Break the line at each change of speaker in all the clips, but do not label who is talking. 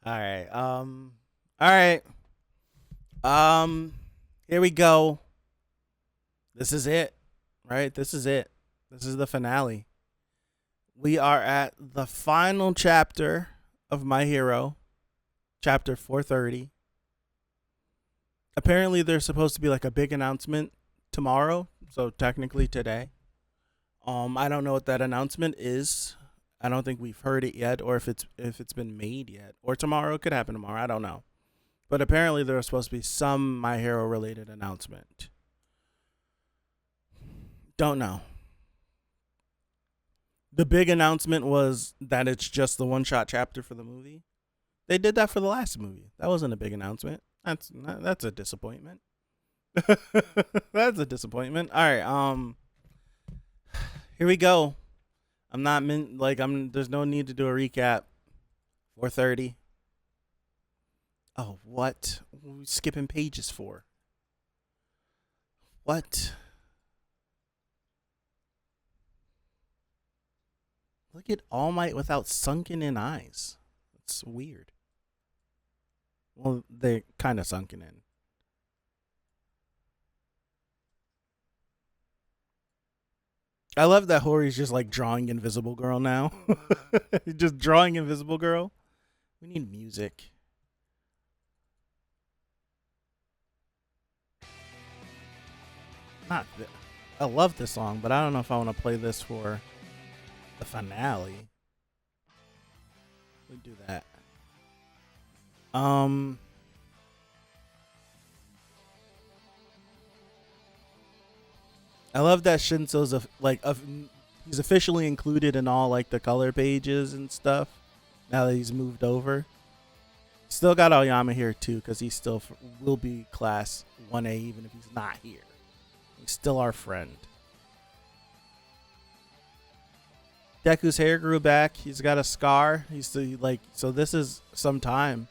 All right. All right. Um. Here we go. This is it. Right. This is it. This is the finale. We are at the final chapter of My Hero, chapter 430. Apparently, there's supposed to be like a big announcement tomorrow. So technically today. I don't know what that announcement is. I don't think we've heard it yet, or if it's been made yet, or tomorrow. It could happen tomorrow. I don't know. But apparently there was supposed to be some My Hero related announcement. Don't know. The big announcement was that it's just the one shot chapter for the movie. They did that for the last movie. That wasn't a big announcement. That's a disappointment. That's a disappointment. All right. Here we go. I'm not meant like I'm. There's no need to do a recap. 430. Oh, what? What are we skipping pages for? What? Look at All Might without sunken in eyes. It's weird. Well, they're kind of sunken in. I love that Hori's just like drawing Invisible Girl now. Just drawing Invisible Girl. We need music. Not. I love this song, but I don't know if I want to play this for the finale. We do that. Um. I love that Shinso's he's officially included in all like the color pages and stuff. Now that he's moved over, still got Aoyama here too because he still will be class 1A even if he's not here. He's still our friend. Deku's hair grew back. He's got a scar. He's still, like so. This is some time.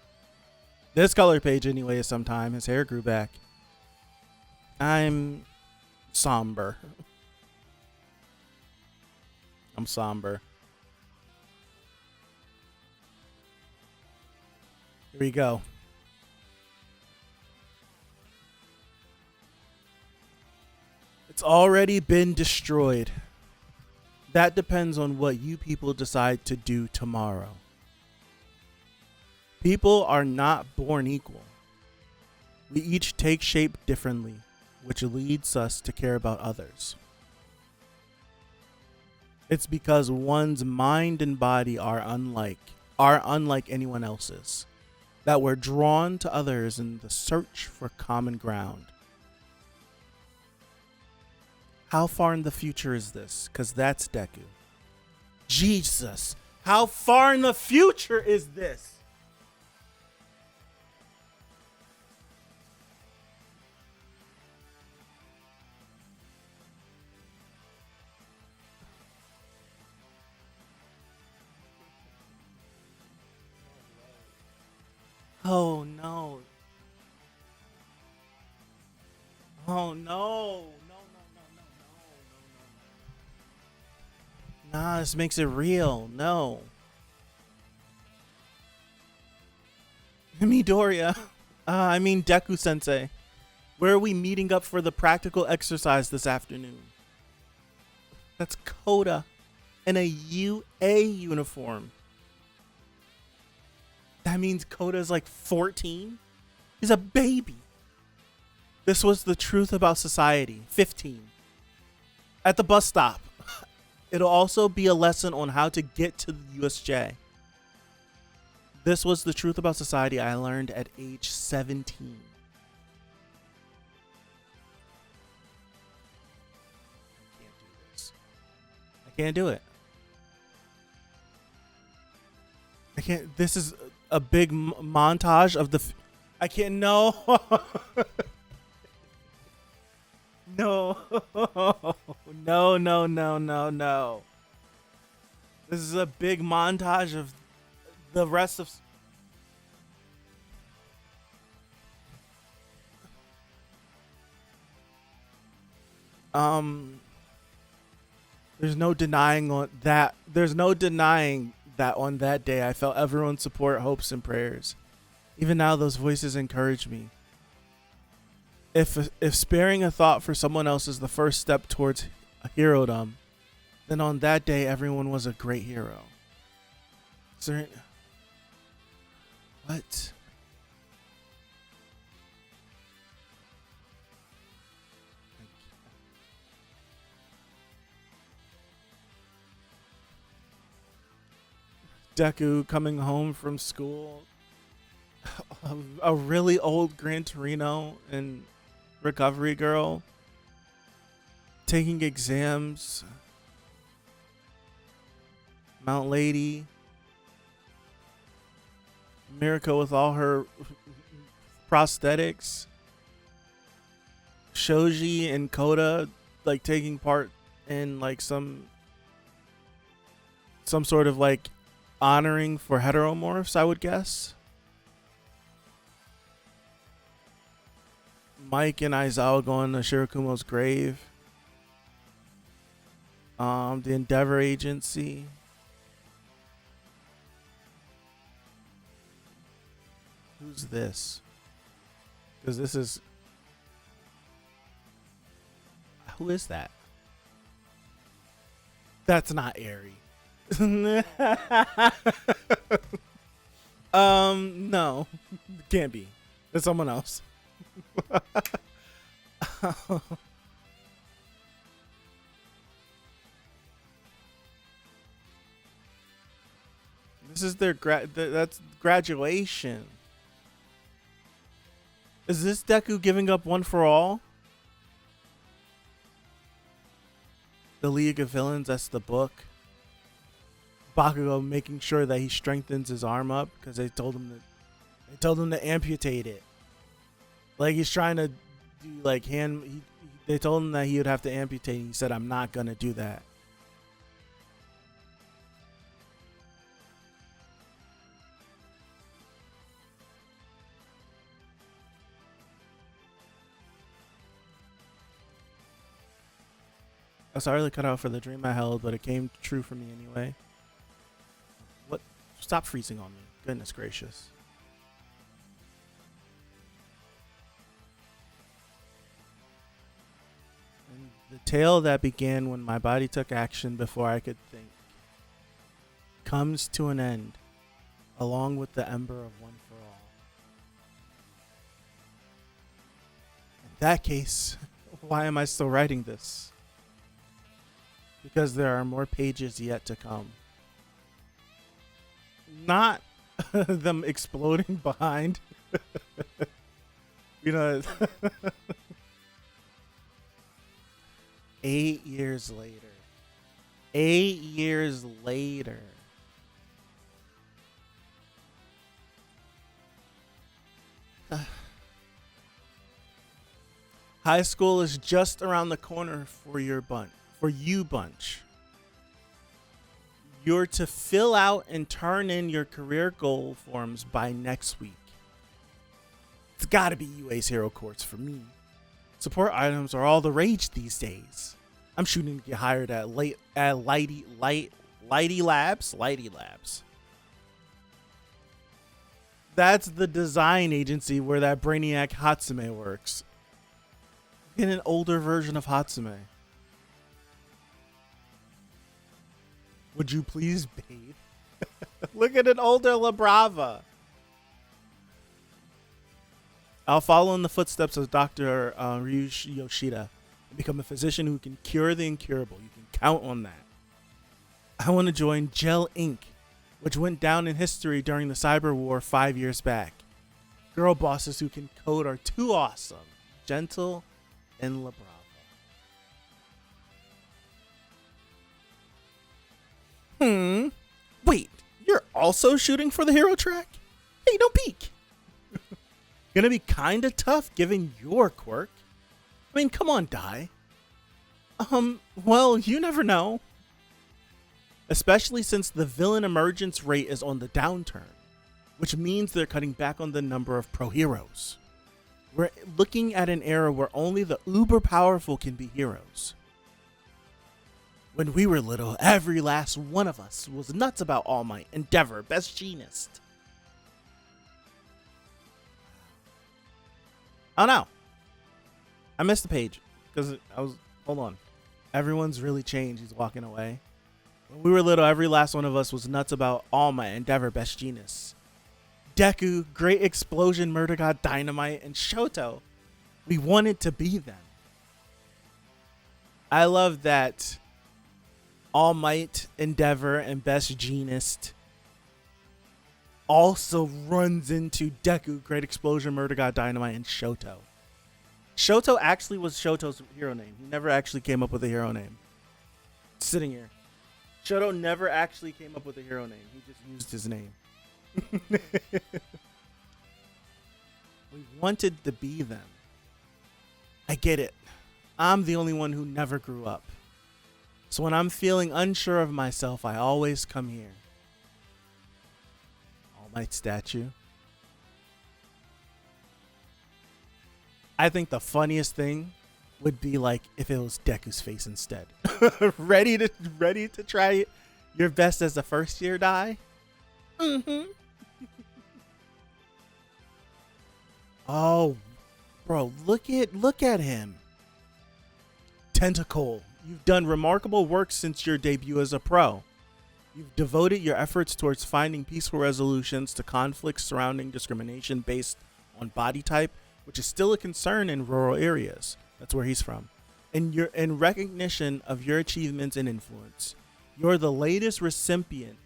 This color page anyway is some time. His hair grew back. I'm somber. I'm somber. Here we go. It's already been destroyed. That depends on what you people decide to do tomorrow. People are not born equal. We each take shape differently, which leads us to care about others. It's because one's mind and body are unlike anyone else's, that we're drawn to others in the search for common ground. How far in the future is this? Because that's Deku. Jesus, how far in the future is this? Oh no. Oh no. No, no, no, no, no. Nah, this makes it real. No. Midoriya. I mean Deku Sensei. Where are we meeting up for the practical exercise this afternoon? That's Koda in a UA uniform. That means Koda's like 14? He's a baby. This was the truth about society. 15. At the bus stop. It'll also be a lesson on how to get to the USJ. This was the truth about society I learned at age 17. I can't do this. I can't do it. I can't. This is a big montage of the. I can't. No. No. No, no, no, no, no. This is a big montage of the rest of. Um. There's no denying on that. There's no denying that on that day I felt everyone's support, hopes, and prayers. Even now, those voices encourage me. If sparing a thought for someone else is the first step towards a herodom, then on that day everyone was a great hero. Is there what? Deku coming home from school, a really old Gran Torino and recovery girl taking exams, Mount Lady, Mirko with all her prosthetics, Shoji and Koda like taking part in like some sort of like honoring for heteromorphs, I would guess. Mike and Aizawa going to Shirakumo's grave. The Endeavor Agency. Who's this? Because this is... Who is that? That's not Eri. No. Can't be. It's someone else. This is their that's graduation. Is this Deku giving up one for all? The League of Villains, that's the book. Bakugo making sure that he strengthens his arm up because they told him to amputate it. Like he's trying to do like they told him that he would have to amputate. He said, "I'm not gonna do that." I was already cut out for the dream I held, but it came true for me anyway. What? Stop freezing on me. Goodness gracious. And the tale that began when my body took action before I could think comes to an end, along with the ember of one for all. In that case, why am I still writing this? Because there are more pages yet to come. Not them exploding behind. You know. 8 years later. 8 years later. High school is just around the corner for your bunch. For you bunch. You're to fill out and turn in your career goal forms by next week. It's gotta be UA's Hero Courts for me. Support items are all the rage these days. I'm shooting to get hired at Lighty Labs. That's the design agency where that Brainiac Hatsume works. Get an older version of Hatsume. Would you please bathe? Look at an older La Brava. I'll follow in the footsteps of Dr. Ryushi Yoshida and become a physician who can cure the incurable. You can count on that. I want to join Gel Inc., which went down in history during the Cyber War 5 years back. Girl bosses who can code are too awesome. Gentle and La Brava. Wait, you're also shooting for the hero track? Hey, don't peek. Gonna be kinda tough given your quirk. I mean, come on, Dai. Well, you never know. Especially since the villain emergence rate is on the downturn, which means they're cutting back on the number of pro heroes. We're looking at an era where only the uber powerful can be heroes. When we were little, every last one of us was nuts about All Might, Endeavor, Best Jeanist. Oh no. I missed the page because hold on. Everyone's really changed. He's walking away. When we were little, every last one of us was nuts about All Might, Endeavor, Best Jeanist. Deku, Great Explosion, Murder God, Dynamite, and Shoto. We wanted to be them. I love that All Might, Endeavor, and Best Jeanist also runs into Deku, Great Explosion, Murder God, Dynamite, and Shoto. Shoto actually was Shoto's hero name. He never actually came up with a hero name. Sitting here. Shoto never actually came up with a hero name. He just used his name. We wanted to be them. I get it. I'm the only one who never grew up. So when I'm feeling unsure of myself, I always come here. All Might statue. I think the funniest thing would be like if it was Deku's face instead. ready to try your best as a first year die? Mm-hmm. Oh, bro, look at him. Tentacle, you've done remarkable work since your debut as a pro. You've devoted your efforts towards finding peaceful resolutions to conflicts surrounding discrimination based on body type, which is still a concern in rural areas. That's where he's from. And in recognition of your achievements and influence, you're the latest recipient,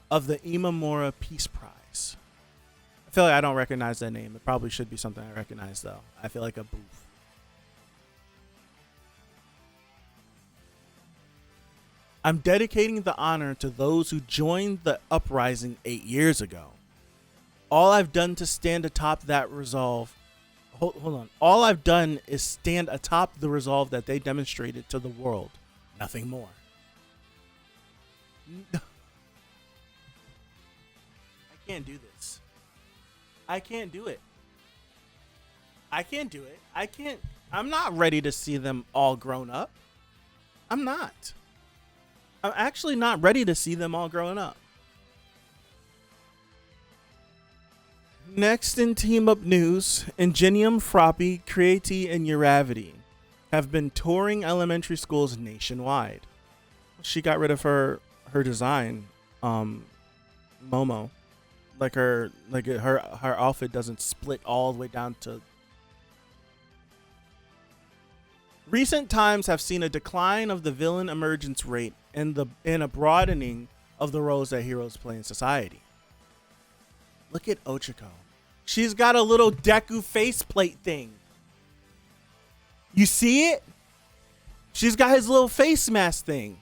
of the Imamura Peace Prize. I feel like I don't recognize that name. It probably should be something I recognize, though. I feel like a booth. I'm dedicating the honor to those who joined the uprising 8 years ago. All I've done to stand atop that resolve. Hold on. All I've done is stand atop the resolve that they demonstrated to the world. Nothing more. I can't do this. I can't do it. I'm not ready to see them all grown up. I'm not. I'm actually not ready to see them all growing up. Next in team up news, Ingenium, Froppy, Creati, and Uravity have been touring elementary schools nationwide. She got rid of her design, Momo. Like her outfit doesn't split all the way down to. Recent times have seen a decline of the villain emergence rate and a broadening of the roles that heroes play in society. Look at Ochako. She's got a little Deku faceplate thing. You see it? She's got his little face mask thing.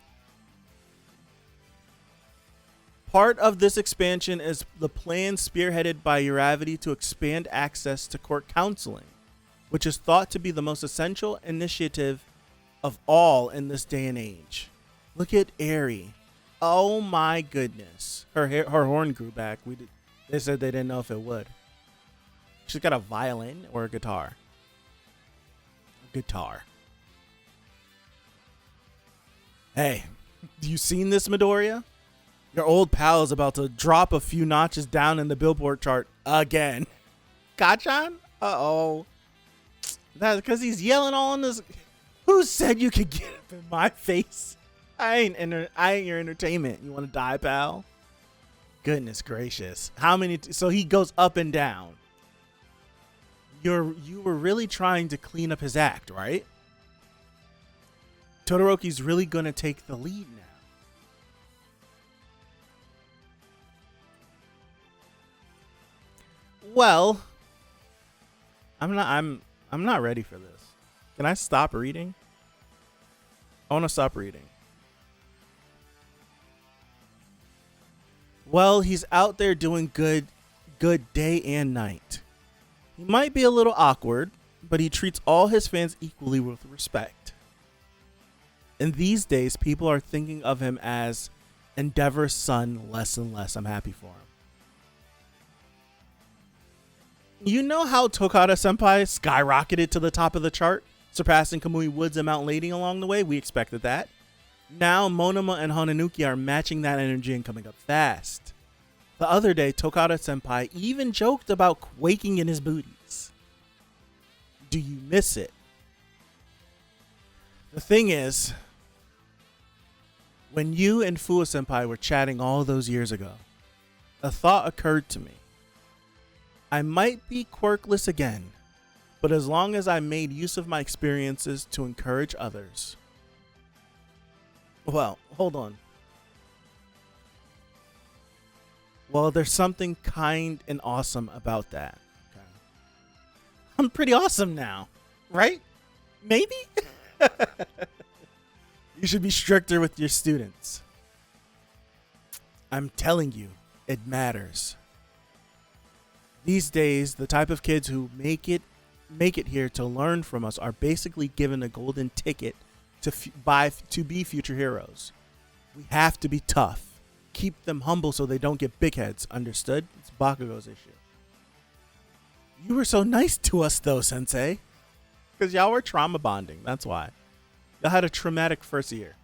Part of this expansion is the plan spearheaded by Uravity to expand access to court counseling, which is thought to be the most essential initiative of all in this day and age. Look at Eri. Oh my goodness. Her horn grew back. They said they didn't know if it would. She's got a violin or a guitar. Guitar. Hey, you seen this, Midoriya? Your old pal is about to drop a few notches down in the Billboard chart again. Kachan? Uh-oh. That's because he's yelling all in this. Who said you could get up in my face? I ain't your entertainment. You want to die, pal? Goodness gracious. How many? So he goes up and down. You were really trying to clean up his act, right? Todoroki's really going to take the lead now. Well, I'm not ready for this. Can I stop reading? I want to stop reading. Well, he's out there doing good day and night. He might be a little awkward, but he treats all his fans equally with respect. In these days, people are thinking of him as Endeavor's son less and less. I'm happy for him. You know how Tokata Senpai skyrocketed to the top of the chart, surpassing Kamui Woods and Mount Lady along the way? We expected that. Now Monoma and Hananuki are matching that energy and coming up fast. The other day, Tokata Senpai even joked about quaking in his booties. Do you miss it? The thing is, when you and Fuwa Senpai were chatting all those years ago, a thought occurred to me. I might be quirkless again, but as long as I made use of my experiences to encourage others. Well, hold on. Well, there's something kind and awesome about that. Okay. I'm pretty awesome now, right? Maybe? You should be stricter with your students. I'm telling you, it matters. These days, the type of kids who make it here to learn from us are basically given a golden ticket to be future heroes. We have to be tough. Keep them humble so they don't get big heads. Understood? It's Bakugo's issue. You were so nice to us though, Sensei. Because y'all were trauma bonding. That's why. Y'all had a traumatic first year.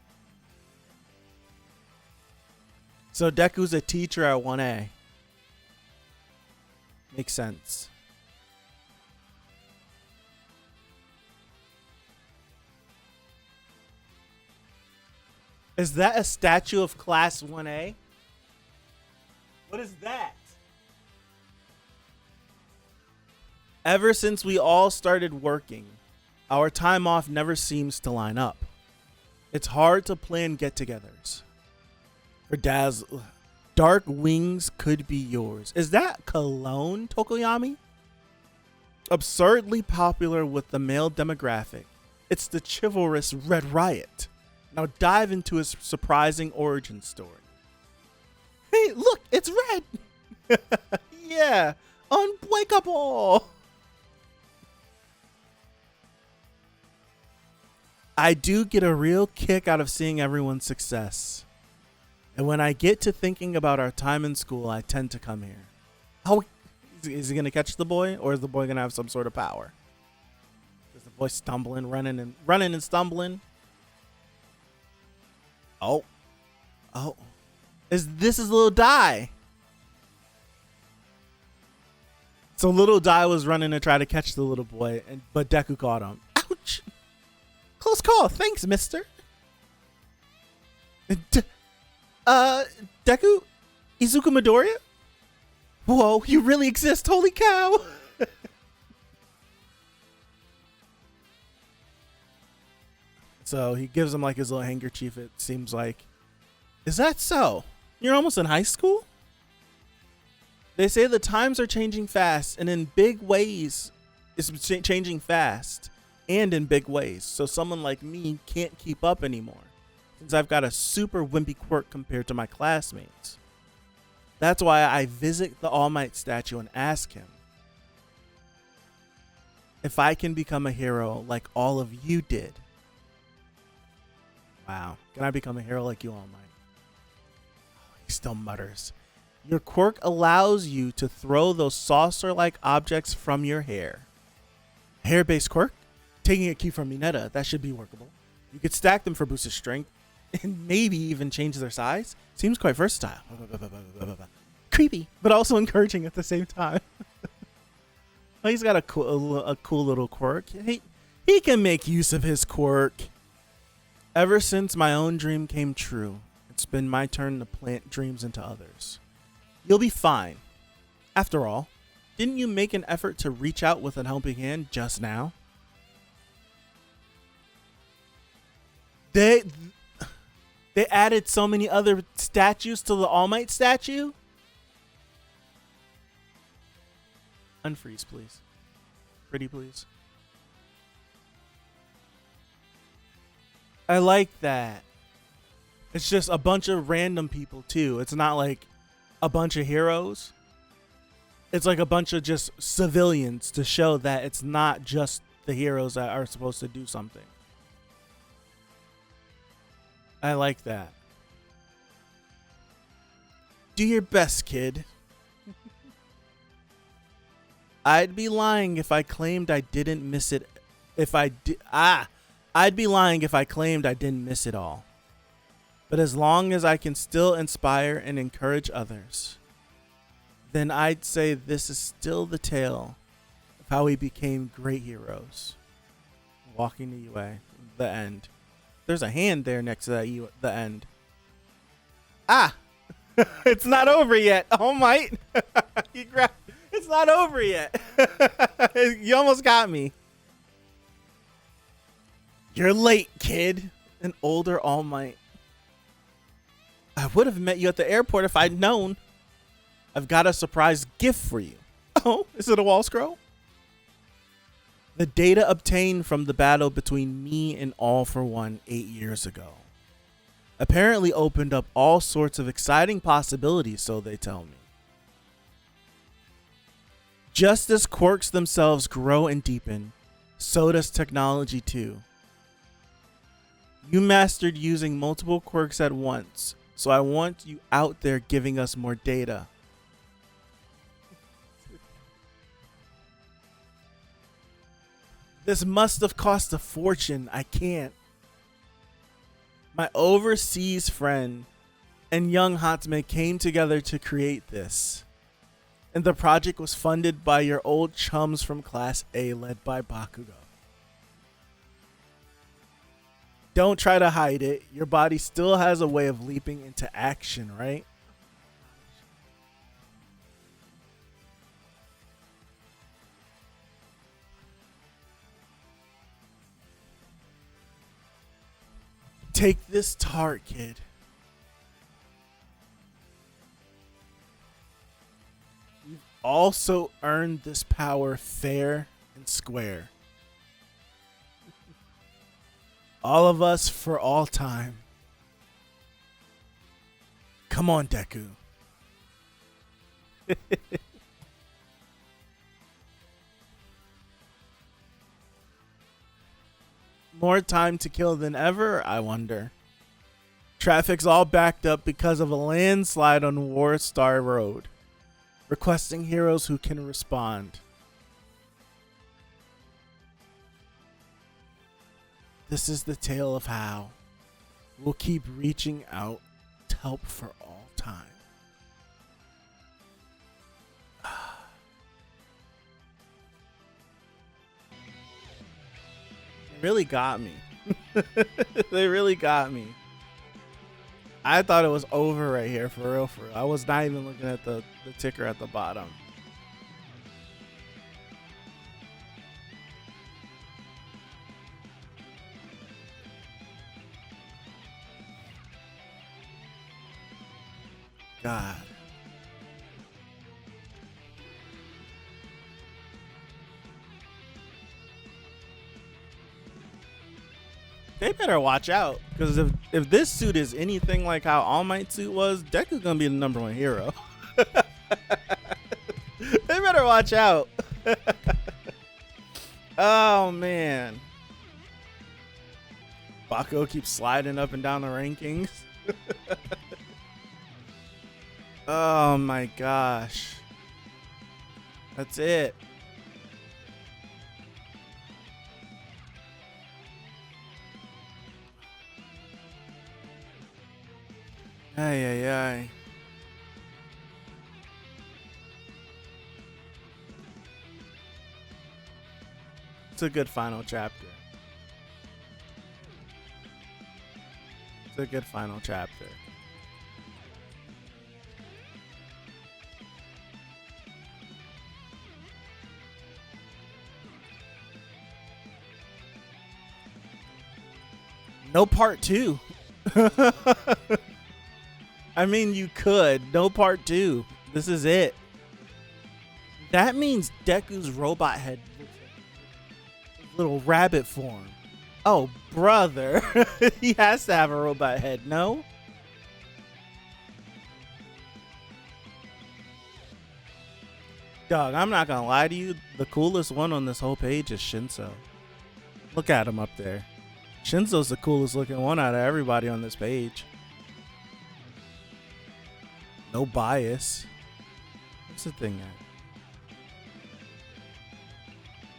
So Deku's a teacher at 1A. Makes sense. Is that a statue of Class 1A? What is that? Ever since we all started working, our time off never seems to line up. It's hard to plan get-togethers. For Dazzle, Dark Wings could be yours. Is that cologne, Tokoyami? Absurdly popular with the male demographic. It's the chivalrous Red Riot. Now dive into his surprising origin story. Hey, look, it's red. Yeah, unbreakable. I do get a real kick out of seeing everyone's success. And when I get to thinking about our time in school, I tend to come here. How is he going to catch the boy, or is the boy going to have some sort of power? Is the boy stumbling, running and stumbling? Oh. This is Little Dai. So Little Dai was running to try to catch the little boy, but Deku caught him. Ouch. Close call. Thanks, mister. Deku? Izuku Midoriya? Whoa, you really exist. Holy cow. So he gives him like his little handkerchief, it seems like. Is that so? You're almost in high school? They say the times are changing fast and in big ways. It's changing fast and in big ways. So someone like me can't keep up anymore, since I've got a super wimpy quirk compared to my classmates. That's why I visit the All Might statue and ask him if I can become a hero like all of you did. Wow. Can I become a hero like you, All Might? Oh, he still mutters. Your quirk allows you to throw those saucer-like objects from your hair. Hair-based quirk? Taking a cue from Mineta, that should be workable. You could stack them for boosted strength, and maybe even change their size. Seems quite versatile. Creepy, but also encouraging at the same time. Well, he's got a cool little quirk. He can make use of his quirk. Ever since my own dream came true, it's been my turn to plant dreams into others. You'll be fine. After all, didn't you make an effort to reach out with a helping hand just now? They added so many other statues to the All Might statue. Unfreeze, please. Pretty, please. I like that. It's just a bunch of random people, too. It's not like a bunch of heroes. It's like a bunch of just civilians to show that it's not just the heroes that are supposed to do something. I like that. Do your best, kid. I'd be lying if I claimed I didn't miss it. I'd be lying if I claimed I didn't miss it all. But as long as I can still inspire and encourage others, then I'd say this is still the tale of how we became great heroes. Walking the UA, the end. There's a hand there next to that the end. Ah! It's not over yet. Oh my! It's not over yet. You almost got me. You're late, kid. An older All Might. I would have met you at the airport if I'd known. I've got a surprise gift for you. Oh, is it a wall scroll? The data obtained from the battle between me and All for One 8 years ago apparently opened up all sorts of exciting possibilities, so they tell me. Just as quirks themselves grow and deepen, so does technology too. You mastered using multiple quirks at once, so I want you out there giving us more data. This must have cost a fortune. I can't. My overseas friend and young Hatsume came together to create this. And the project was funded by your old chums from Class A led by Bakugo. Don't try to hide it. Your body still has a way of leaping into action, right? Take this tart, kid. You've also earned this power fair and square. All of us for all time. Come on, Deku. More time to kill than ever, I wonder. Traffic's all backed up because of a landslide on War Star Road. Requesting heroes who can respond. This is the tale of how we'll keep reaching out to help for all time. Really got me. They really got me. I thought it was over right here, for real, for real. I was not even looking at the ticker at the bottom. God. They better watch out, because if this suit is anything like how All Might's suit was, Deku's gonna be the #1 hero. They better watch out. Oh man, Bakugo keeps sliding up and down the rankings. Oh my gosh, that's it. Ay, ay, ay. It's a good final chapter. It's a good final chapter. No part 2. I mean, you could. No part 2. This is it. That means Deku's robot head looks like little rabbit form. Oh, brother. He has to have a robot head, no? Dog, I'm not gonna lie to you. The coolest one on this whole page is Shinso. Look at him up there. Shinso's the coolest looking one out of everybody on this page. No bias. What's the thing at?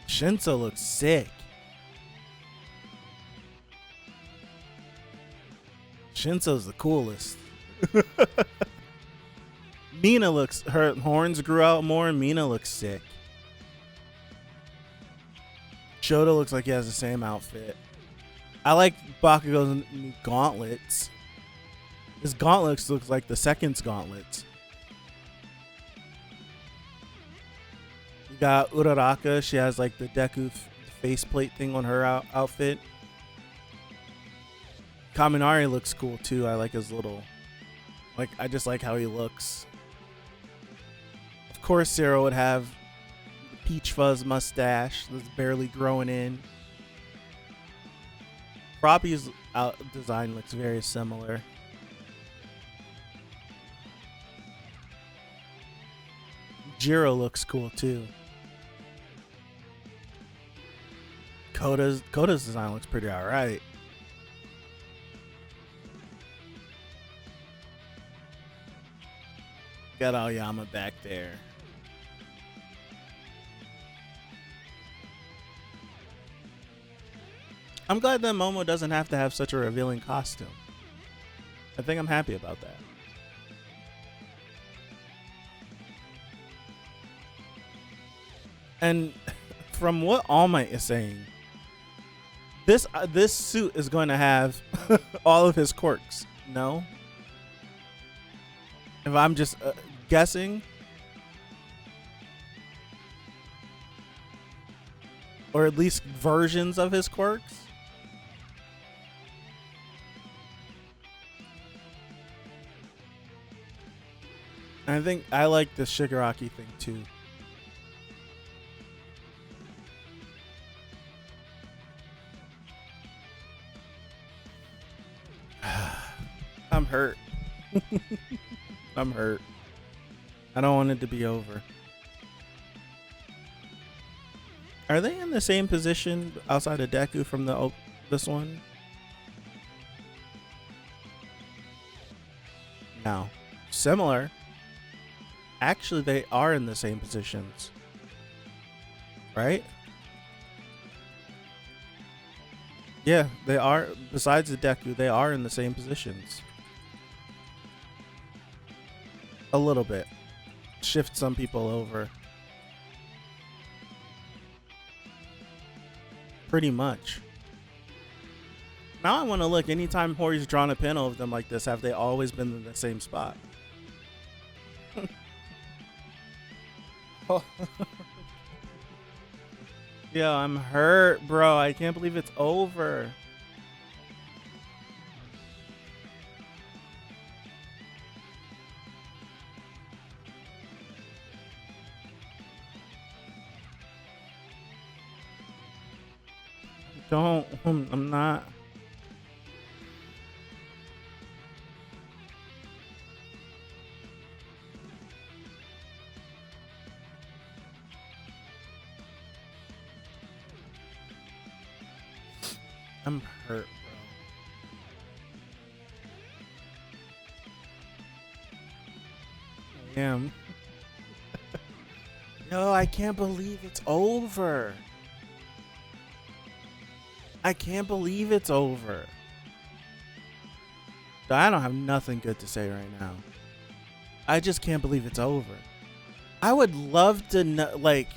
Shinso looks sick. Shinso's the coolest. Mina looks, her horns grew out more, and Mina looks sick. Shoto looks like he has the same outfit. I like Bakugo's new gauntlets. His gauntlets looks like the second's gauntlets. You got Uraraka. She has like the Deku faceplate thing on her outfit. Kaminari looks cool too. I like his little, like, I just like how he looks. Of course, Zero would have the peach fuzz mustache that's barely growing in. Proppy's design looks very similar. Jiro looks cool too. Koda's design looks pretty alright. Got Aoyama back there. I'm glad that Momo doesn't have to have such a revealing costume. I think I'm happy about that. And from what All Might is saying, this suit is going to have all of his quirks. No? If I'm just guessing, or at least versions of his quirks. I think I like the Shigaraki thing too. I'm hurt. I'm hurt. I don't want it to be over. Are they in the same position outside of Deku from this one? No. Similar. Actually, they are in the same positions. Right? Yeah, they are. Besides the Deku, they are in the same positions. A little bit. Shift some people over. Pretty much. Now I want to look. Anytime Hori's drawn a panel of them like this, have they always been in the same spot? Oh. Yo, I'm hurt, bro. I can't believe it's over. Don't. I'm not. I'm hurt, bro. I am. No, I can't believe it's over. I can't believe it's over. I don't have nothing good to say right now. I just can't believe it's over. I would love to know, like,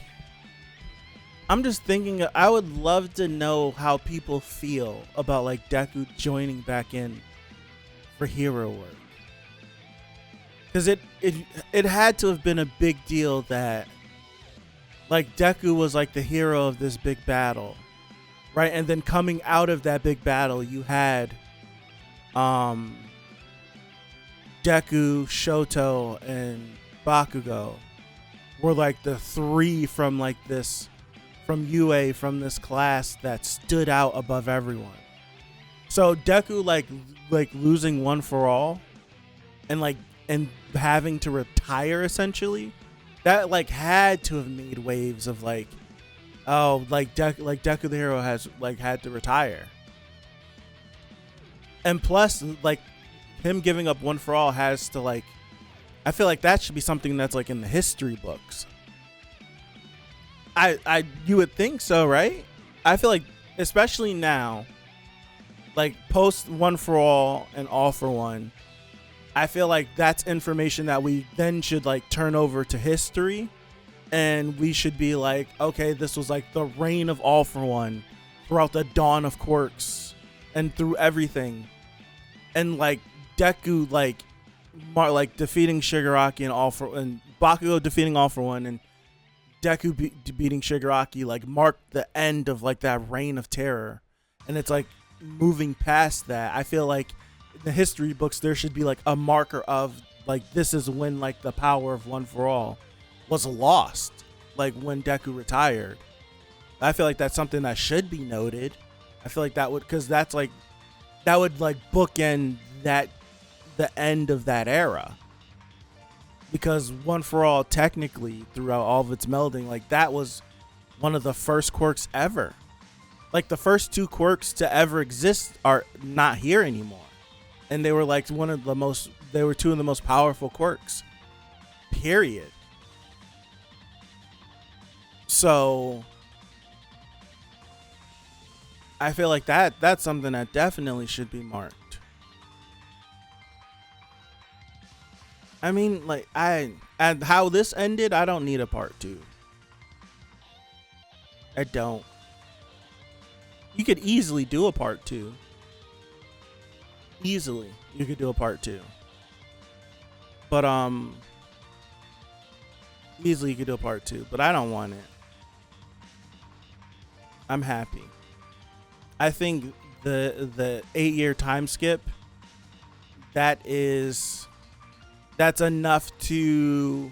I'm just thinking, I would love to know how people feel about, like, Deku joining back in for hero work. Because it had to have been a big deal that, like, Deku was, like, the hero of this big battle. Right? And then coming out of that big battle, you had Deku, Shoto, and Bakugo were like the three from like this, from UA, from this class that stood out above everyone. So Deku like losing One for All and having to retire essentially, that like had to have made waves of like, oh, like Deku the hero has like had to retire. And plus, like, him giving up One for All has to, like, I feel like that should be something that's like in the history books. You would think so, right? I feel like, especially now, like post One for All and All for One, I feel like that's information that we then should like turn over to history, and we should be like, okay, this was like the reign of All for One throughout the dawn of quirks and through everything, and like Deku like defeating Shigaraki and Bakugo defeating All for One, and Deku beating Shigaraki like marked the end of like that reign of terror, and it's like moving past that. I feel like in the history books there should be like a marker of like this is when like the power of One for All was lost, like when Deku retired. I feel like that's something that should be noted. I feel like that would, because that's like that would like bookend that the end of that era, because One for All technically throughout all of its melding, like that was one of the first quirks ever. Like the first two quirks to ever exist are not here anymore, and they were like two of the most powerful quirks, period. So I feel like that's something that definitely should be marked. I mean, like and how this ended, I don't need a part 2. I don't. You could easily do a part 2. Easily, you could do a part 2. But easily you could do a part 2, but I don't want it. I'm happy. I think the 8-year time skip, that's enough to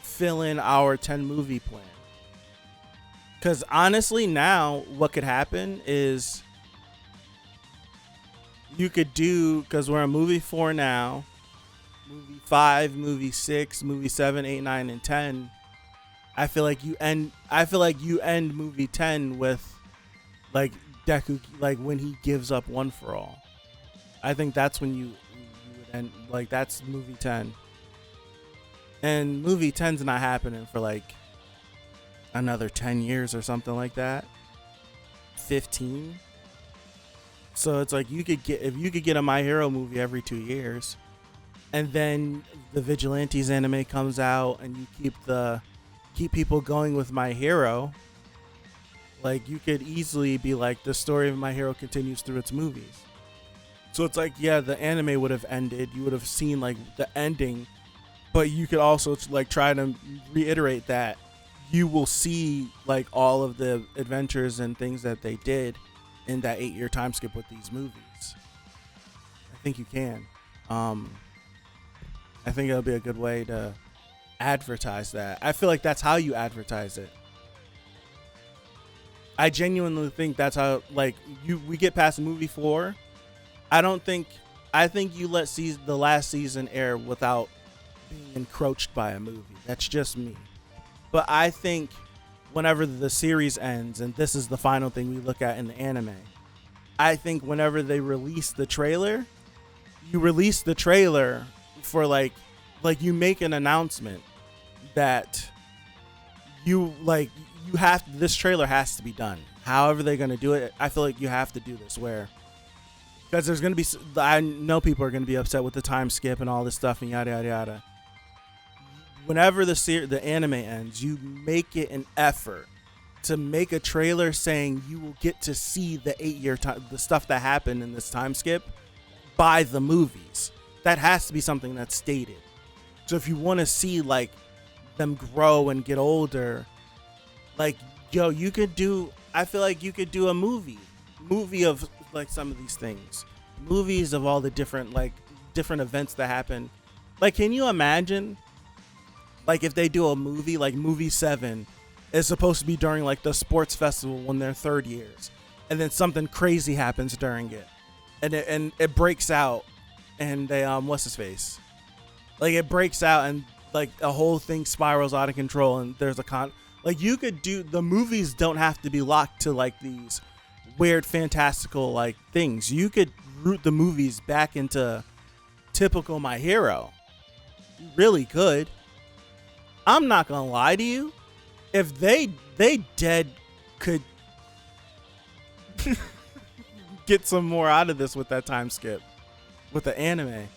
fill in our 10 movie plan. Because honestly, now what could happen is you could do, because we're on movie 4 now, movie 5, movie 6, movie 7, 8, 9, and 10. I feel like you end movie 10 with like Deku, like when he gives up One for All. I think that's when you would end, like that's movie 10. And movie 10's not happening for like another 10 years or something like that. 15. So it's like if you could get a My Hero movie every 2 years, and then the Vigilantes anime comes out, and you keep people going with My Hero, like you could easily be like the story of My Hero continues through its movies. So it's like, yeah, the anime would have ended, you would have seen like the ending, but you could also like try to reiterate that you will see like all of the adventures and things that they did in that 8-year time skip with these movies. I think you can. I think it'll be a good way to advertise that. I feel like that's how you advertise it. I genuinely think that's how, like, we get past movie 4. I think you let the last season air without being encroached by a movie. That's just me. But I think whenever the series ends, and this is the final thing we look at in the anime, I think whenever they release the trailer, you release the trailer for like you make an announcement that this trailer has to be done. However they're going to do it, I feel like you have to do this, because there's going to be, I know people are going to be upset with the time skip and all this stuff and yada yada yada. Whenever the anime ends, you make it an effort to make a trailer saying you will get to see the 8-year time, the stuff that happened in this time skip by the movies. That has to be something that's stated. So if you want to see like them grow and get older, like, yo, I feel like you could do a movie of like some of these things, movies of all the different events that happen. Like, can you imagine like if they do a movie like movie 7 is supposed to be during like the sports festival when they're third years, and then something crazy happens during it, and it breaks out, and they what's his face, like it breaks out and like a whole thing spirals out of control, and there's like you could do, the movies don't have to be locked to like these weird fantastical like things. You could root the movies back into typical My Hero. You really could. I'm not gonna lie to you. If they could get some more out of this with that time skip. With the anime,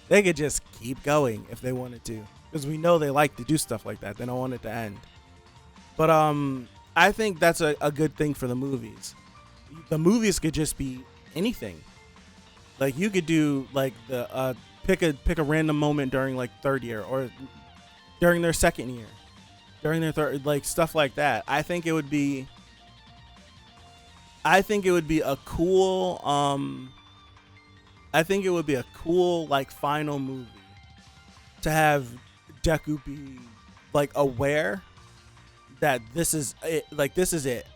they could just keep going if they wanted to, because we know they like to do stuff like that. They don't want it to end. But I think that's a good thing for the movies. The movies could just be anything. Like you could do like the pick a random moment during like third year or during their second year, during their third, like stuff like that. I think it would be a cool like final movie to have Deku be like aware that this is it, like this is it.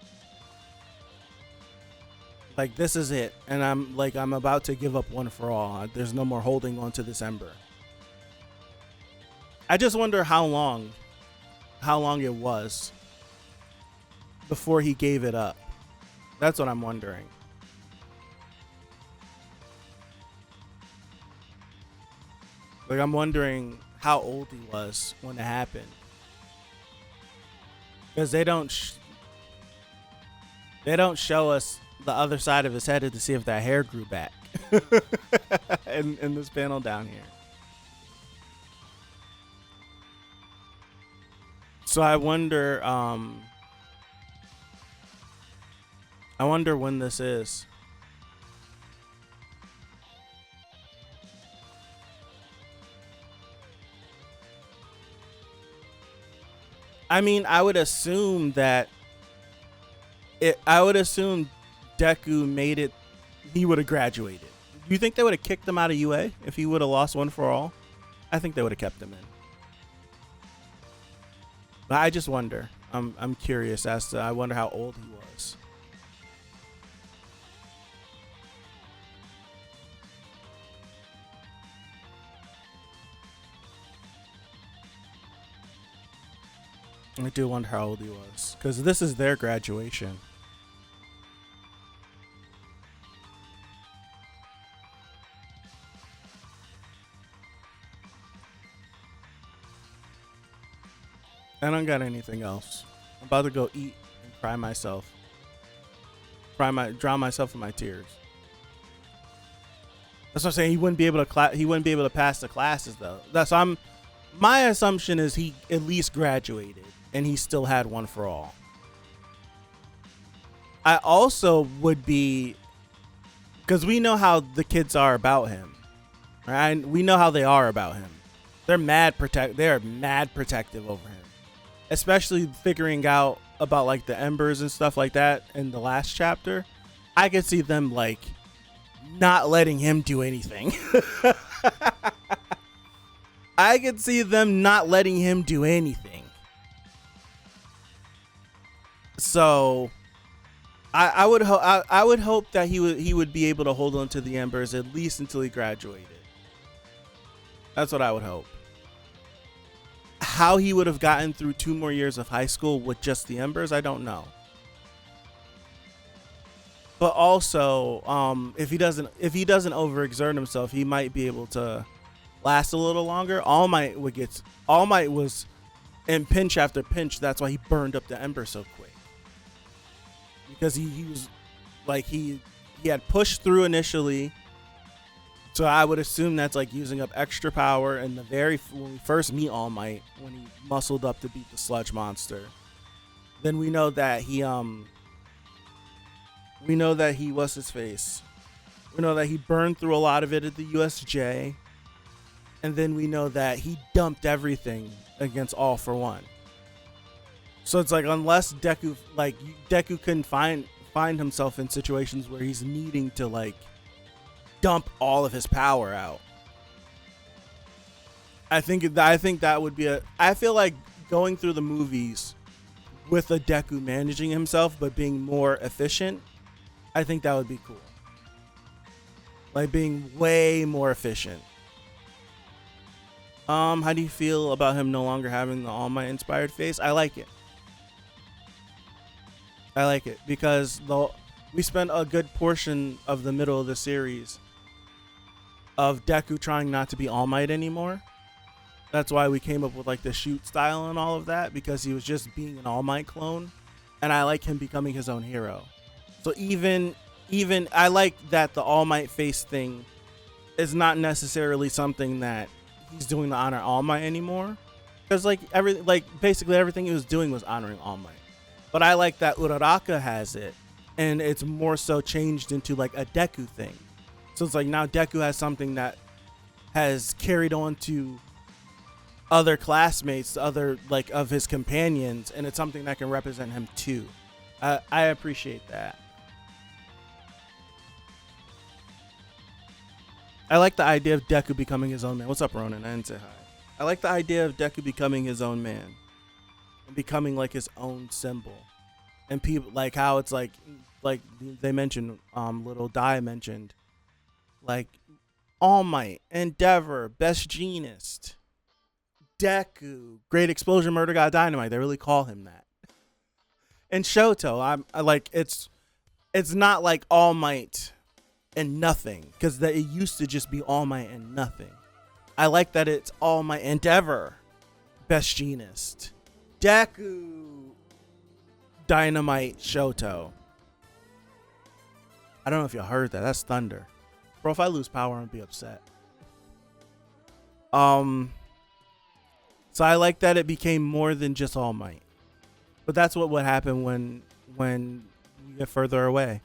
Like this is it, and I'm about to give up one for all. There's no more holding on to this ember. I just wonder how long it was before he gave it up. That's what I'm wondering. Like I'm wondering how old he was when it happened, because they don't show us the other side of his head to see if that hair grew back in this panel down here. So I wonder when this is. I mean, I would assume Deku made it, he would have graduated. Do you think they would have kicked him out of UA if he would have lost one for all? I think they would have kept him in. But I just wonder. I'm curious as to, I wonder how old he was. I do wonder how old he was, because this is their graduation. I don't got anything else. I'm about to go eat and cry myself. Drown myself in my tears. That's what I'm saying. He wouldn't be able to pass the classes though. My assumption is he at least graduated and he still had one for all. I also would be, because we know how the kids are about him, right? We know how they are about him. They're mad protective over him. Especially figuring out about like the embers and stuff like that in the last chapter. I could see them like not letting him do anything. I could see them not letting him do anything. So I would hope that he would be able to hold on to the embers at least until he graduated. That's what I would hope. How he would have gotten through 2 more years of high school with just the embers, I don't know. But also, if he doesn't overexert himself, he might be able to last a little longer. All Might was in pinch after pinch. That's why he burned up the ember so quick. Because he was like he had pushed through initially. So I would assume that's like using up extra power in when we first meet All Might, when he muscled up to beat the sludge monster. Then we know that he what's his face? We know that he burned through a lot of it at the USJ. And then we know that he dumped everything against All for One. So it's like, unless Deku couldn't find himself in situations where he's needing to like dump all of his power out. I think that would be I feel like going through the movies with a Deku managing himself but being more efficient, I think that would be cool. Like being way more efficient. How do you feel about him no longer having the All Might inspired face? I like it. Because we spent a good portion of the middle of the series of Deku trying not to be All Might anymore. That's why we came up with like the shoot style and all of that, because he was just being an All Might clone, and I like him becoming his own hero. So even even I like that the All Might face thing is not necessarily something that he's doing to honor All Might anymore, because basically everything he was doing was honoring All Might. But I like that Uraraka has it, and it's more so changed into like a Deku thing. So it's like now Deku has something that has carried on to other classmates, other like of his companions, and it's something that can represent him too. I appreciate that. I like the idea of Deku becoming his own man. What's up, Ronan? I didn't say hi. I like the idea of Deku becoming his own man and becoming like his own symbol. And people like how it's like they mentioned, little Dai mentioned, like All Might, Endeavor, Best Genist, Deku, Great Explosion, Murder God, Dynamite. They really call him that. And Shoto, I like it's not like All Might and nothing, because it used to just be All Might and nothing. I like that it's All Might, Endeavor, Best Genist, Deku, Dynamite, Shoto. I don't know if you heard that. That's thunder. Bro, if I lose power, I'd be upset. So I like that it became more than just All Might. But that's what would happen when you get further away,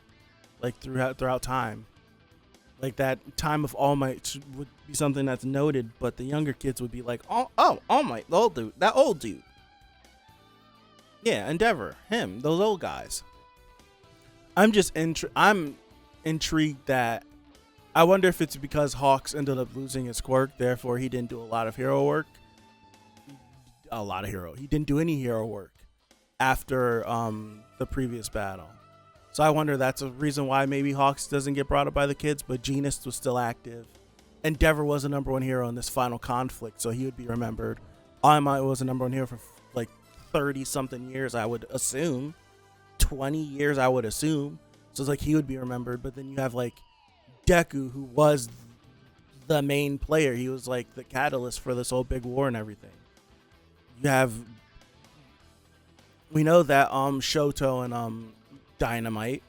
like throughout time. Like that time of All Might would be something that's noted, but the younger kids would be like, oh, All Might, the old dude, that old dude. Yeah, Endeavor, him, those old guys. I'm intrigued that I wonder if it's because Hawks ended up losing his quirk, therefore he didn't do a lot of hero work. He didn't do any hero work after the previous battle. So I wonder that's a reason why maybe Hawks doesn't get brought up by the kids, but Genist was still active. Endeavor was the number one hero in this final conflict, so he would be remembered. All Might was the number one hero for like 30 something years, I would assume. 20 years, I would assume. So it's like he would be remembered, but then you have like Deku, who was the main player. He was like the catalyst for this whole big war and everything. We know that Shoto and Dynamite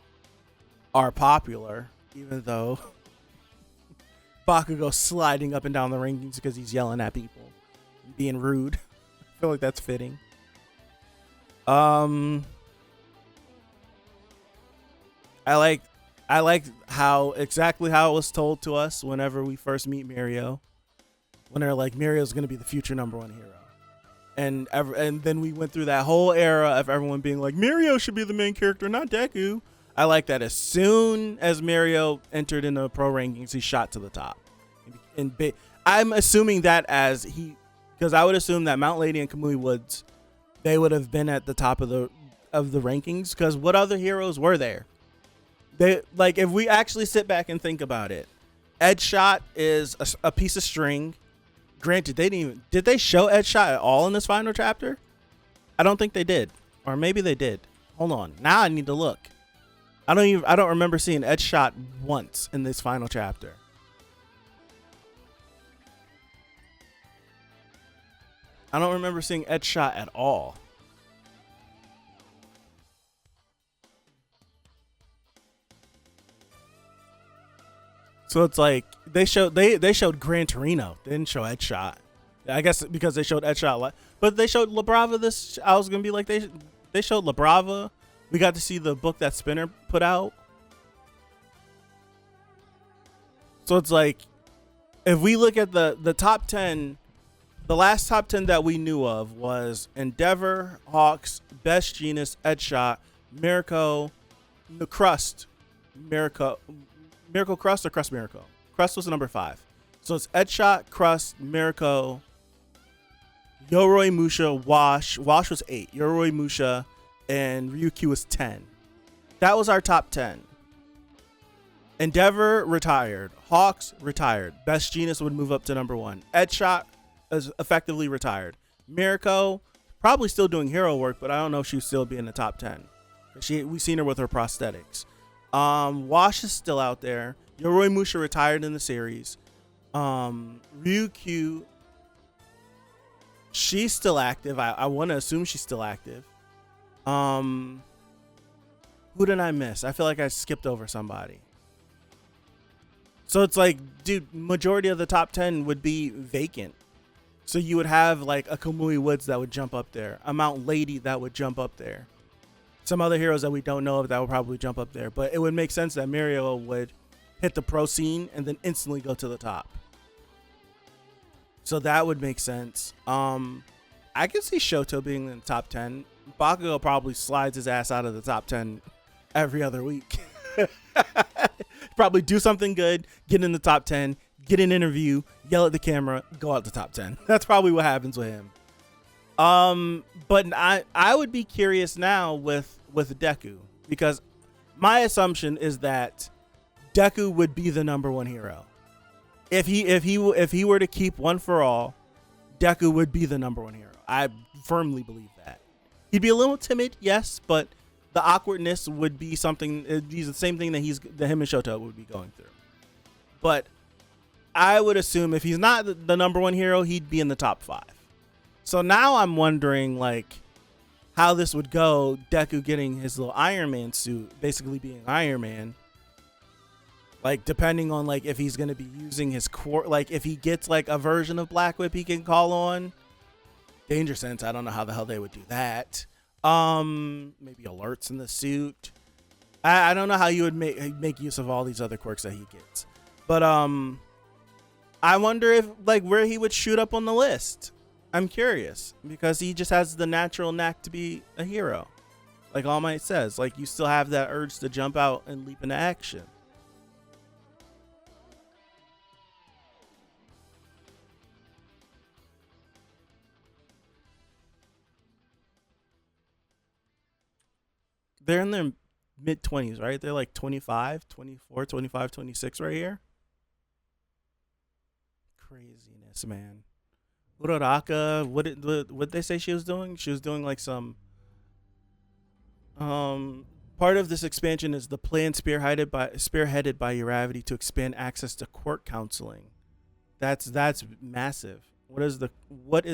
are popular, even though Bakugo's sliding up and down the rankings because he's yelling at people and being rude. I feel like that's fitting. I like exactly how it was told to us whenever we first meet Mirio. When they're like, Mirio's gonna be the future number one hero. And then we went through that whole era of everyone being like, Mirio should be the main character, not Deku. I like that as soon as Mirio entered into pro rankings, he shot to the top. I'm assuming that because I would assume that Mount Lady and Kamui Woods, they would have been at the top of the rankings, because what other heroes were there? They like, if we actually sit back and think about it, Edgeshot is a piece of string. Granted, did they show Edgeshot at all in this final chapter? I don't think they did. Or maybe they did. Hold on. Now I need to look. I don't remember seeing Edgeshot once in this final chapter. I don't remember seeing Edgeshot at all. So it's like they showed Gran Torino. They didn't show Edgeshot. I guess because they showed Edgeshot, but they showed La Brava. I was gonna be like, they showed La Brava. We got to see the book that Spinner put out. So it's like, if we look at the top 10, the last top 10 that we knew of was Endeavor, Hawks, Best Genist, Edgeshot, Mirko, the Crust, Miracle Crust or Crust Miracle? Crust was number 5. So it's Edgeshot, Crust, Mirko, Yoroi Musha, Wash. Wash was 8. Yoroi Musha and Ryukyu was 10. That was our top 10. Endeavor retired. Hawks retired. Best Genist would move up to number 1. Edgeshot is effectively retired. Mirko probably still doing hero work, but I don't know if she'd still be in the top 10. We've seen her with her prosthetics. Wash is still out there. Yoroi Musha retired in the series. Ryukyu, she's still active. I want to assume she's still active. Who did I miss? I feel like I skipped over somebody. So it's like, dude, majority of the top 10 would be vacant. So you would have like a Kamui Woods that would jump up there, a Mount Lady that would jump up there, some other heroes that we don't know of that would probably jump up there. But it would make sense that Mirio would hit the pro scene and then instantly go to the top. So that would make sense. I could see Shoto being in the top 10. Bakugo probably slides his ass out of the top 10 every other week. Probably do something good, get in the top 10, get an interview, yell at the camera, go out the top 10. That's probably what happens with him. But I would be curious now with Deku, because my assumption is that Deku would be the number one hero. If he were to keep One for All, Deku would be the number one hero. I firmly believe that. He'd be a little timid, yes, but the awkwardness would be something. It'd be the same thing that him and Shoto would be going through. But I would assume if he's not the number one hero, he'd be in the top 5. So now I'm wondering like how this would go. Deku getting his little Iron Man suit, basically being Iron Man. Like depending on like if he's gonna be using his core, like if he gets like a version of Black Whip he can call on. Danger Sense, I don't know how the hell they would do that. Maybe alerts in the suit. I don't know how you would make use of all these other quirks that he gets. But I wonder if like where he would shoot up on the list. I'm curious because he just has the natural knack to be a hero. Like All Might says, like you still have that urge to jump out and leap into action. They're in their mid 20s, right? They're like 25, 24, 25, 26 right here. Craziness, man. Uraraka, what they say she was doing? She was doing like some part of this expansion is the plan spearheaded by Uravity to expand access to quirk counseling. That's massive. What is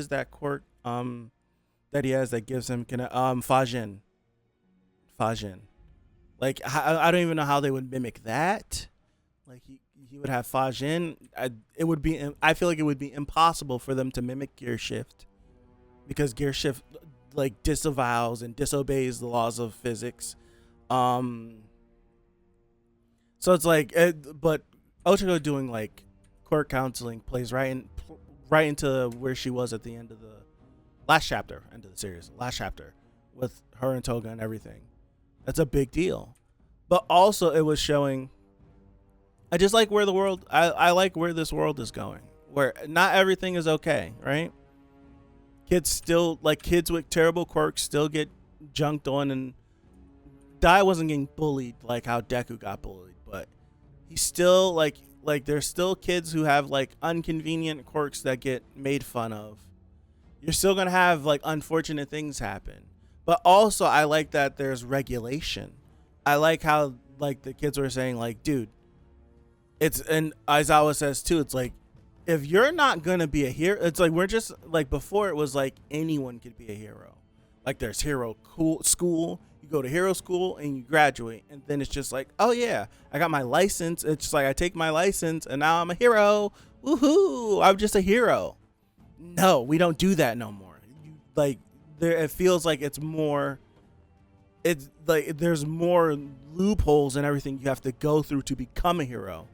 that quirk that he has that gives him Fajin. Like I don't even know how they would mimic that. Like he would have Fajin. I feel like it would be impossible for them to mimic Gear Shift because Gear Shift like disavows and disobeys the laws of physics. So it's like, but Ochako doing like quirk counseling plays right into where she was at the end of the last chapter with her and Toga and everything. That's a big deal. But also it was showing, I just like where the world, I like where this world is going, where not everything is okay, right? Kids with terrible quirks still get junked on, and Dai wasn't getting bullied like how Deku got bullied, but he's still like there's still kids who have like inconvenient quirks that get made fun of. You're still going to have like unfortunate things happen. But also I like that there's regulation. I like how like the kids were saying like, dude, and Aizawa says too, it's like, if you're not going to be a hero, it's like, we're just like, before it was like anyone could be a hero. Like there's hero school, you go to hero school and you graduate. And then it's just like, oh yeah, I got my license. It's just like, I take my license and now I'm a hero. Woohoo. I'm just a hero. No, we don't do that no more. It feels like it's like there's more loopholes and everything you have to go through to become a hero.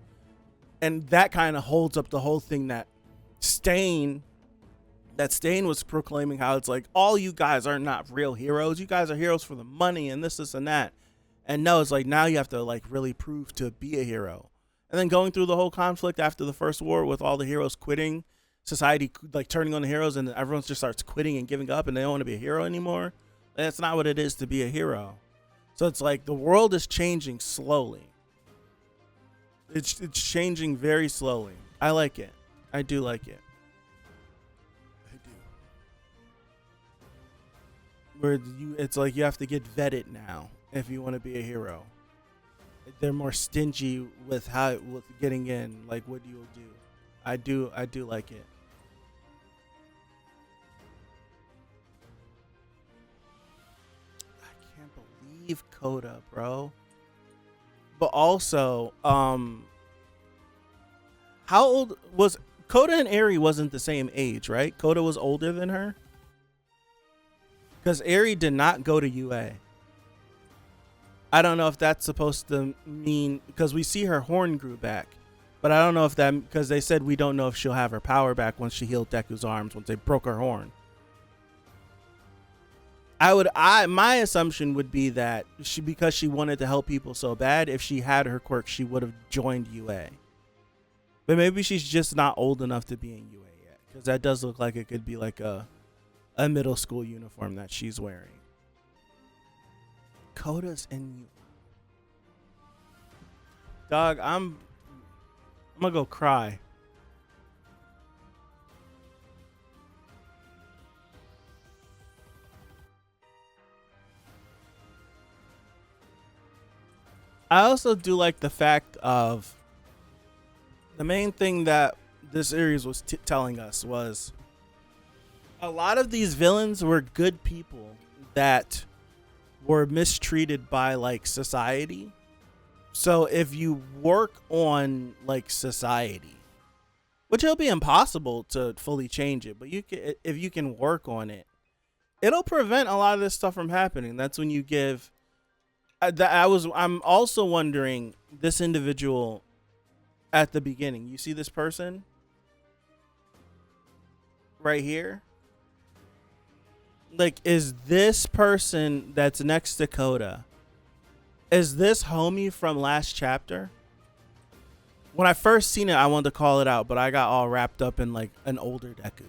And that kind of holds up the whole thing that Stain was proclaiming, how it's like, all you guys are not real heroes. You guys are heroes for the money and this and that. And no, it's like now you have to like really prove to be a hero. And then going through the whole conflict after the first war with all the heroes quitting, society like turning on the heroes, and everyone just starts quitting and giving up and they don't want to be a hero anymore. That's not what it is to be a hero. So it's like the world is changing slowly. It's changing very slowly. I like it. I do like it. I do. It's like you have to get vetted now if you want to be a hero. They're more stingy with getting in. Like what you will do. I do like it. leave Coda, bro. But also, how old was Coda and Eri wasn't the same age, right? Coda was older than her. Because Eri did not go to UA. I don't know if that's supposed to mean, because we see her horn grew back. But I don't know if that, because they said we don't know if she'll have her power back once she healed Deku's arms, once they broke her horn. My assumption would be that because she wanted to help people so bad, if she had her quirk, she would have joined UA. But maybe she's just not old enough to be in UA yet, because that does look like it could be like a middle school uniform that she's wearing. Coda's in you. Dog, I'm gonna go cry. I also do like the fact of the main thing that this series was telling us was a lot of these villains were good people that were mistreated by like society. So if you work on like society, which it'll be impossible to fully change it, but if you can work on it, it'll prevent a lot of this stuff from happening. That's when you give. I'm also wondering, this individual at the beginning. You see this person right here? Like, is this person that's next to Coda, is this homie from last chapter? When I first seen it, I wanted to call it out, but I got all wrapped up in like an older Deku.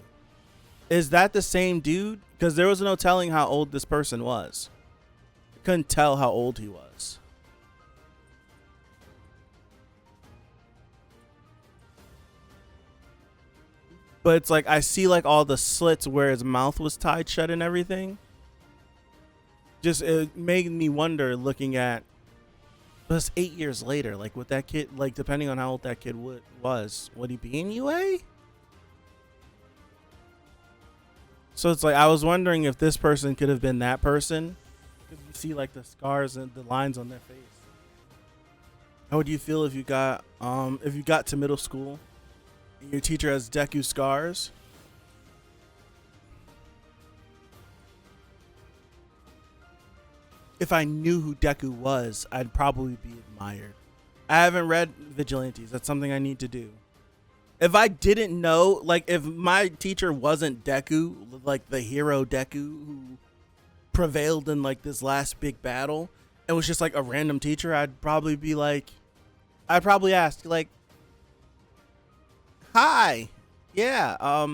Is that the same dude? Because there was no telling how old this person was. I couldn't tell how old he was. But it's like I see like all the slits where his mouth was tied shut and everything. Just it made me wonder, looking at this 8 years later, like with that kid, like depending on how old that kid would he be in UA? So it's like I was wondering if this person could have been that person, because you see like the scars and the lines on their face. How would you feel if you got to middle school? Your teacher has Deku scars? If I knew who Deku was, I'd probably be admired. I haven't read Vigilantes. That's something I need to do. If I didn't know, like if my teacher wasn't Deku, like the hero Deku who prevailed in like this last big battle, and was just like a random teacher, I'd probably ask like, hi, yeah,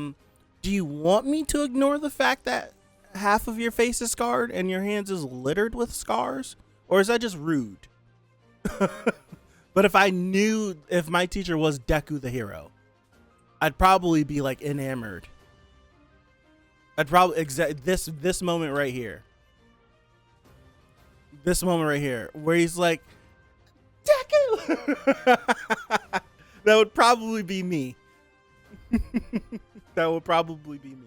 do you want me to ignore the fact that half of your face is scarred and your hands is littered with scars? Or is that just rude? But if my teacher was Deku the hero, I'd probably be like enamored. I'd probably this moment right here. This moment right here where he's like, Deku! That would probably be me. That would probably be me.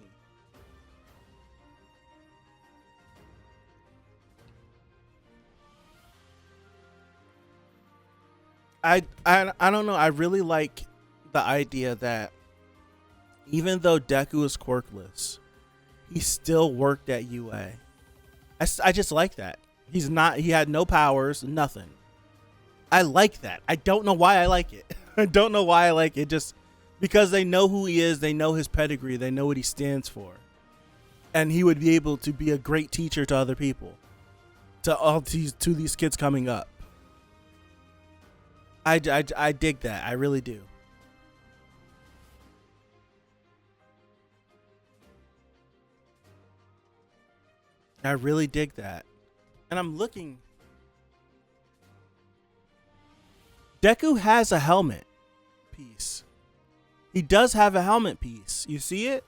I don't know. I really like the idea that even though Deku is quirkless, he still worked at UA. I just like that. He had no powers, nothing. I like that. I don't know why I like it. I don't know why I like it. Just because they know who he is, they know his pedigree, they know what he stands for. And he would be able to be a great teacher to other people, to these kids coming up. I dig that. I really do. I really dig that. And I'm looking. Deku has a helmet piece. He does have a helmet piece. You see it?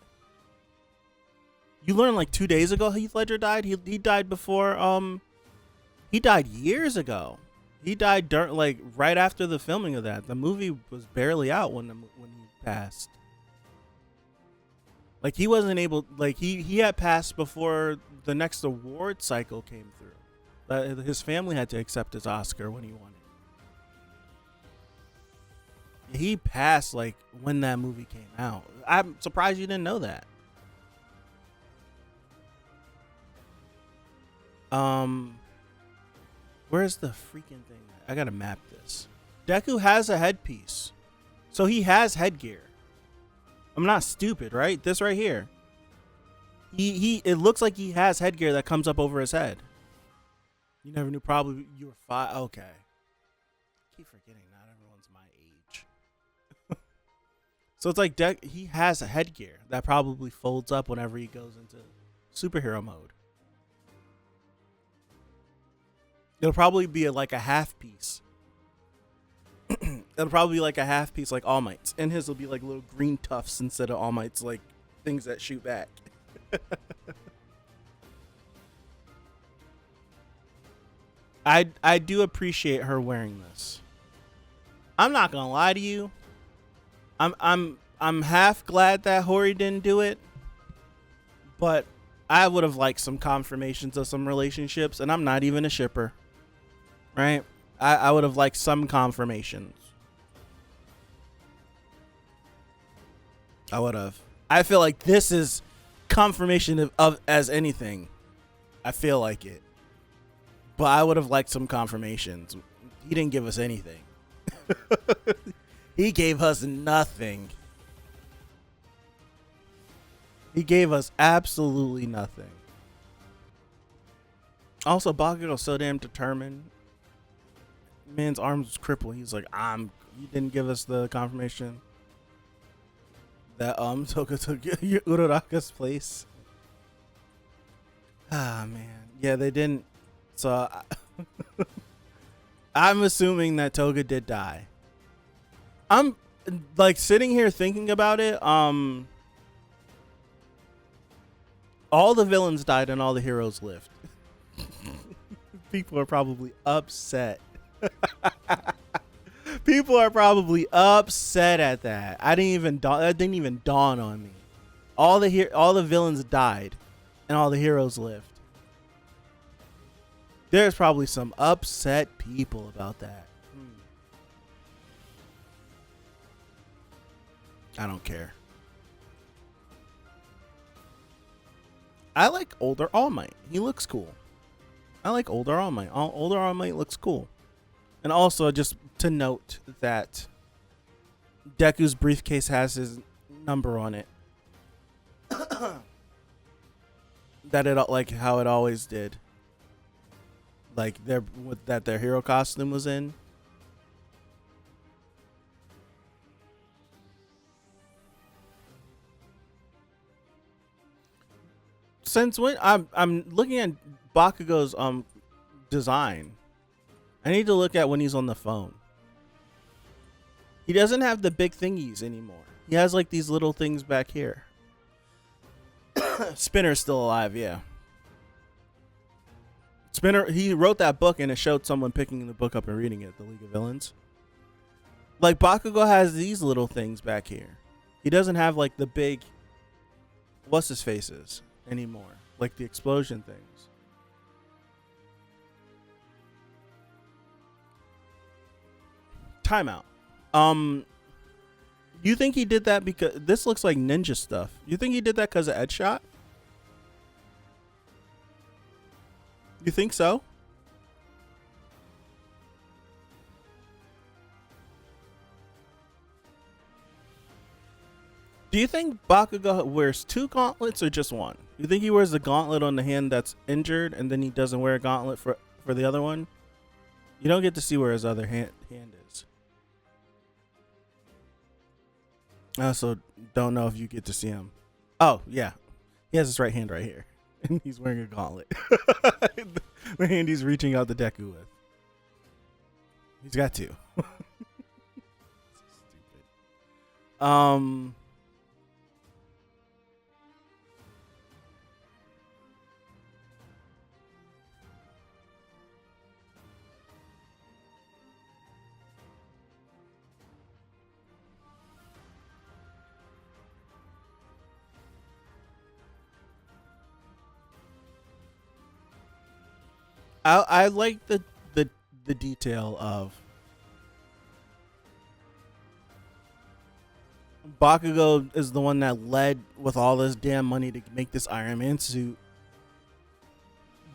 You learned like 2 days ago Heath Ledger died. He died before. He died years ago. He died like right after the filming of that. The movie was barely out when he passed. Like he wasn't able. Like he had passed before the next award cycle came through. His family had to accept his Oscar when he won it. He passed like when that movie came out. I'm surprised you didn't know that. Where's the freaking thing? I gotta map this. Deku has a headpiece, so he has headgear. I'm not stupid, right? This right here. He. It looks like he has headgear that comes up over his head. You never knew. Probably you were 5. Okay. I keep forgetting not everyone's my age. So it's like he has a headgear that probably folds up whenever he goes into superhero mode. It'll probably be like a half piece. It'll probably be like a half piece like All Might's. And his will be like little green tufts instead of All Might's like things that shoot back. I do appreciate her wearing this. I'm not gonna lie to you. I'm half glad that Hori didn't do it. But I would have liked some confirmations of some relationships, and I'm not even a shipper. Right? I would have liked some confirmations. I would have. I feel like this is confirmation of as anything. I feel like it. But I would have liked some confirmations. He didn't give us anything. He gave us nothing. He gave us absolutely nothing. Also, Bakugo's so damn determined. Man's arms was crippled. He's like, you didn't give us the confirmation that Toga took Uraraka's place. Ah, man. Yeah, they didn't. So I'm assuming that Toga did die. I'm like sitting here thinking about it. All the villains died and all the heroes lived. People are probably upset. People are probably upset at that. That didn't even dawn on me. All the villains died, and all the heroes lived. There's probably some upset people about that. I don't care. I like older All Might. He looks cool. I like older All Might. Older All Might looks cool. And also, just to note that Deku's briefcase has his number on it. That it like how it always did. Like their hero costume was in. Since when I'm looking at Bakugo's design. I need to look at when he's on the phone. He doesn't have the big thingies anymore. He has like these little things back here. Spinner's still alive, yeah. Spinner, he wrote that book and it showed someone picking the book up and reading it, The League of Villains. Like Bakugo has these little things back here. He doesn't have like the big what's his faces anymore. Like the explosion things. Timeout. You think he did that because this looks like ninja stuff? You think he did that because of Edshot? You think so? Do you think Bakugo wears 2 gauntlets or just one? You think he wears the gauntlet on the hand that's injured and then he doesn't wear a gauntlet for the other one? You don't get to see where his other hand is. I also don't know if you get to see him. Oh, yeah. He has his right hand right here. And he's wearing a gauntlet. The hand he's reaching out the Deku with. He's got 2. Stupid. I like the detail of Bakugo is the one that led with all this damn money to make this Iron Man suit.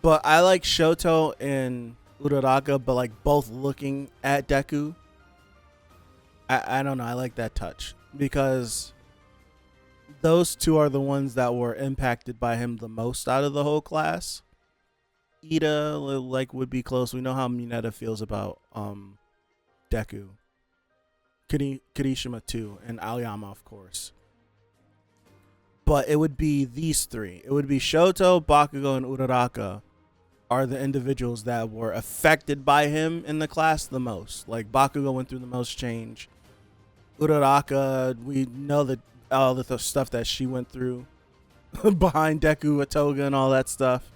But I like Shoto and Uraraka, but like both looking at Deku. I don't know. I like that touch because those two are the ones that were impacted by him the most out of the whole class. Ida like would be close. We know how Mineta feels about Deku. Kirishima too, and Aoyama of course. But it would be these three. It would be Shoto, Bakugo, and Uraraka are the individuals that were affected by him in the class the most. Like Bakugo went through the most change. Uraraka, we know that all the stuff that she went through behind Deku, Atoga, and all that stuff.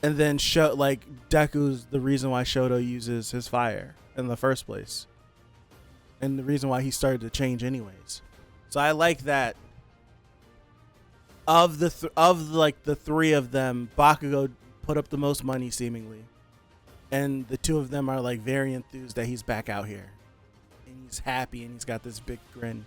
And then Deku's the reason why Shoto uses his fire in the first place, and the reason why he started to change anyways. So I like that. Of the three of them, Bakugo put up the most money seemingly, and the two of them are like very enthused that he's back out here, and he's happy and he's got this big grin.